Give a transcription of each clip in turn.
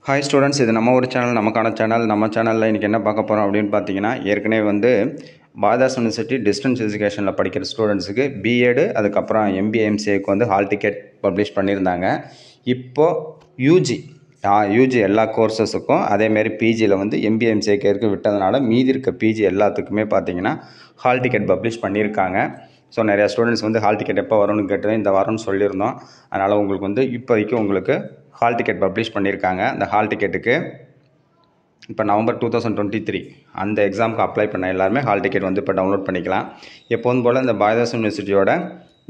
Hi students, இது நம்ம ஒரு சேனல், நமக்கான சேனல். நம்ம சேனலில் இன்றைக்கி என்ன பார்க்க போகிறோம் அப்படின்னு பார்த்தீங்கன்னா, ஏற்கனவே வந்து பாரதாஸ் யூனிவர்சிட்டி டிஸ்டன்ஸ் எஜுகேஷனில் படிக்கிற ஸ்டூடெண்ட்ஸுக்கு பிஎட் அதுக்கப்புறம் எம்பிஏ எம்சிஏக்கு வந்து ஹால் டிக்கெட் பப்ளிஷ் பண்ணியிருந்தாங்க. இப்போது யூஜி எல்லா கோர்சஸுக்கும் அதேமாரி பிஜியில் வந்து எம்பிஏ எம்சிஏக்கு விட்டதுனால மீதி இருக்க பிஜி எல்லாத்துக்குமே பார்த்தீங்கன்னா ஹால் டிக்கெட் பப்ளிஷ் பண்ணியிருக்காங்க. ஸோ நிறையா ஸ்டூடெண்ட்ஸ் வந்து ஹால் டிக்கெட் எப்போ வரும்னு கேட்டது, இந்த வாரம்னு சொல்லியிருந்தோம். அதனால் உங்களுக்கு வந்து இப்போதைக்கு உங்களுக்கு ஹால் டிக்கெட் பப்ளிஷ் பண்ணியிருக்காங்க. அந்த ஹால் டிக்கெட்டுக்கு இப்போ நவம்பர் 2023 அந்த எக்ஸாமுக்கு அப்ளை பண்ண எல்லாருமே ஹால் டிக்கெட் வந்து இப்போ டவுன்லோட் பண்ணிக்கலாம். எப்போதும் போல் இந்த பாரதாஸ் யூனிவர்சிட்டியோட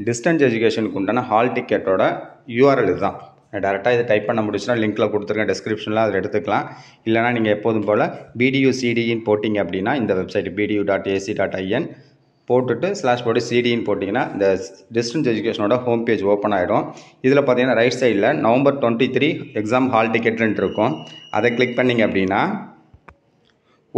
டிஸ்டன்ஸ் எஜுகேஷனுக்கு உண்டான ஹால் டிக்கெட்டோட யூஆர்எல் இதுதான். டேரெக்டாக இதை டைப் பண்ண முடிச்சுன்னா லிங்க்கில் கொடுத்துருக்கேன், டிஸ்கிரிப்ஷனில் அதில் எடுத்துக்கலாம். இல்லைனா நீங்கள் எப்போதும் போல் BDUCDன்னு போட்டிங்க அப்படின்னா இந்த வெப்சைட் BDU.ac.in போட்டுட்டு /CDன்னு போட்டிங்கன்னா இந்த டிஸ்டன்ஸ் எஜுகேஷனோட ஹோம் பேஜ் ஓப்பன் ஆகிடும். இதில் பார்த்தீங்கன்னா ரைட் சைடில் நவம்பர் 23 எக்ஸாம் ஹால் டிக்கெட்னு இருக்கும். அதை கிளிக் பண்ணிங்க அப்படின்னா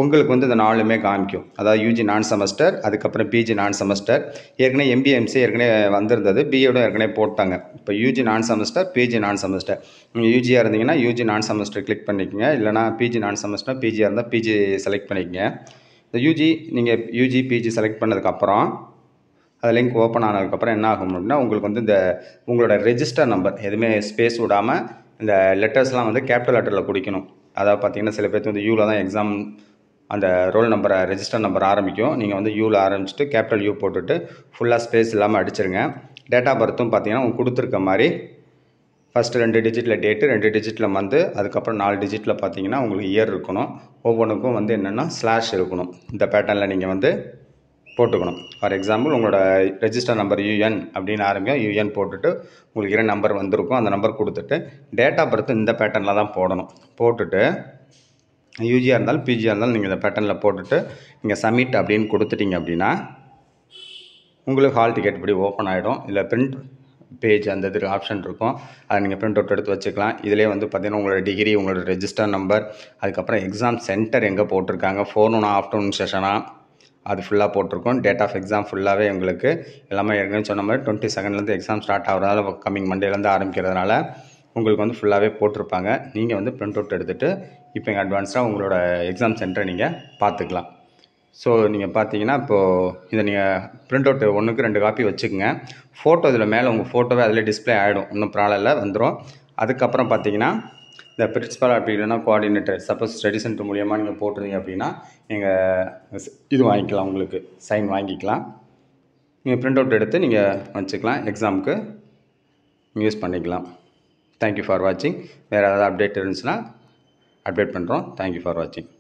உங்களுக்கு வந்து இந்த நாலுமே காமிக்கும். அதாவது யூஜி நான் செமஸ்டர், அதுக்கப்புறம் பிஜி நான் செமஸ்டர், ஏற்கனவே எம்பிஏ எம்சிஏ ஏற்கனவே வந்திருந்தது, பிஎடும் ஏற்கனவே போட்டாங்க. இப்போ யூஜி நான் செமஸ்டர், பிஜி நான் செமஸ்டர். நீங்கள் யூஜியாக இருந்தீங்கன்னா யூஜி நான் செமஸ்டர் கிளிக் பண்ணிக்கோங்க. இல்லைனா பிஜி நான் செமஸ்டர், பிஜியாக இருந்தால் பிஜி செலக்ட் பண்ணிக்கோங்க. இந்த நீங்கள் யூஜி பிஜி செலக்ட் பண்ணதுக்கப்புறம் அது லிங்க் ஓப்பன் ஆனதுக்கப்புறம் என்ன ஆகும் அப்படின்னா உங்களுக்கு வந்து இந்த உங்களோட ரெஜிஸ்டர் நம்பர் எதுவுமே ஸ்பேஸ் விடாமல் இந்த லெட்டர்ஸ்லாம் வந்து கேபிட்டல் லெட்டரில் குடிக்கணும். அதாவது பார்த்தீங்கன்னா சில பேருக்கு வந்து யூவில் தான் எக்ஸாம் அந்த ரோல் நம்பரை ரெஜிஸ்டர் நம்பர் ஆரம்பிக்கும். நீங்கள் வந்து யூவில் ஆரம்பிச்சுட்டு கேபிட்டல் யூ போட்டுட்டு ஃபுல்லாக ஸ்பேஸ் இல்லாமல் அடிச்சிருங்க. டேட் ஆஃப் பர்த்தும் பார்த்தீங்கன்னா உங்களுக்கு கொடுத்துருக்க மாதிரி ஃபஸ்ட்டு 2 டிஜிட்டில் டேட்டு, 2 டிஜிட்டில் மந்த்து, அதுக்கப்புறம் 4 டிஜிட்டில் பார்த்தீங்கன்னா உங்களுக்கு இயர் இருக்கணும். ஒவ்வொன்றுக்கும் வந்து என்னென்னா ஸ்லாஷ் இருக்கணும். இந்த பேட்டர்னில் நீங்கள் வந்து போட்டுக்கணும். ஃபார் எக்ஸாம்பிள் உங்களோட ரெஜிஸ்டர் நம்பர் UN அப்படின்னு ஆரம்பிக்கும். UN போட்டுட்டு உங்களுக்கு 2 நம்பர் வந்திருக்கும். அந்த நம்பர் கொடுத்துட்டு டேட் ஆஃப் பர்த் இந்த பேட்டர்னில் தான் போடணும். போட்டுட்டு யூஜியாக இருந்தாலும் பிஜியாக இருந்தாலும் நீங்கள் இந்த பேட்டர்னில் போட்டுட்டு நீங்கள் சப்மிட் அப்படின்னு கொடுத்துட்டீங்க அப்படின்னா உங்களுக்கு ஹால் டிக்கெட் இப்படி ஓப்பன் ஆகிடும். இல்லை பிரிண்ட் பேஜ் அந்த இது ஆப்ஷன் இருக்கும். அதை நீங்கள் பிரிண்ட் அவுட் எடுத்து வச்சுக்கலாம். இதிலே வந்து பார்த்தீங்கன்னா உங்களோட டிகிரி, உங்களோட ரெஜிஸ்டர் நம்பர், அதுக்கப்புறம் எக்ஸாம் சென்டர் எங்கே போட்டிருக்காங்க, ஃபோர்நூனா ஆஃப்டர்நூன் செஷனாக அது ஃபுல்லாக போட்டிருக்கோம். டேட் ஆஃப் எக்ஸாம் ஃபுல்லாகவே உங்களுக்கு எல்லாமே ஏற்கனவே சொன்ன மாதிரி 22லேருந்து எக்ஸாம் ஸ்டார்ட் ஆகிறதால கம்மிங் மண்டேலேருந்து ஆரம்பிக்கிறதுனால உங்களுக்கு வந்து ஃபுல்லாகவே போட்டிருப்பாங்க. நீங்கள் வந்து பிரிண்ட் அவுட் எடுத்துகிட்டு இப்போ இங்கே அட்வான்ஸாக உங்களோட எக்ஸாம் சென்டரை நீங்கள் பார்த்துக்கலாம். ஸோ நீங்கள் பார்த்தீங்கன்னா இப்போது இதை நீங்கள் பிரிண்ட் அவுட் 1க்கு 2 காப்பி வச்சுக்கோங்க. ஃபோட்டோ இதில் மேலே உங்கள் ஃபோட்டோவே அதில் டிஸ்பிளே ஆகிடும், ஒன்றும் ப்ராப்ளம் இல்லை, வந்துடும். அதுக்கப்புறம் பார்த்தீங்கன்னா இந்த பிரின்சிபல் அப்படி இல்லைன்னா கோஆர்டினேட்டர் சப்போஸ் ஸ்டடி சென்டர் மூலியமாக நீங்கள் போட்டிருந்தீங்க அப்படின்னா நீங்கள் இது வாங்கிக்கலாம், உங்களுக்கு சைன் வாங்கிக்கலாம். நீங்கள் பிரிண்ட் அவுட் எடுத்து நீங்கள் வச்சுக்கலாம், எக்ஸாமுக்கு யூஸ் பண்ணிக்கலாம். தேங்க்யூ ஃபார் வாட்சிங். வேறு ஏதாவது அப்டேட் இருந்துச்சுன்னா அப்டேட் பண்ணுறோம். தேங்க்யூ ஃபார் வாட்சிங்.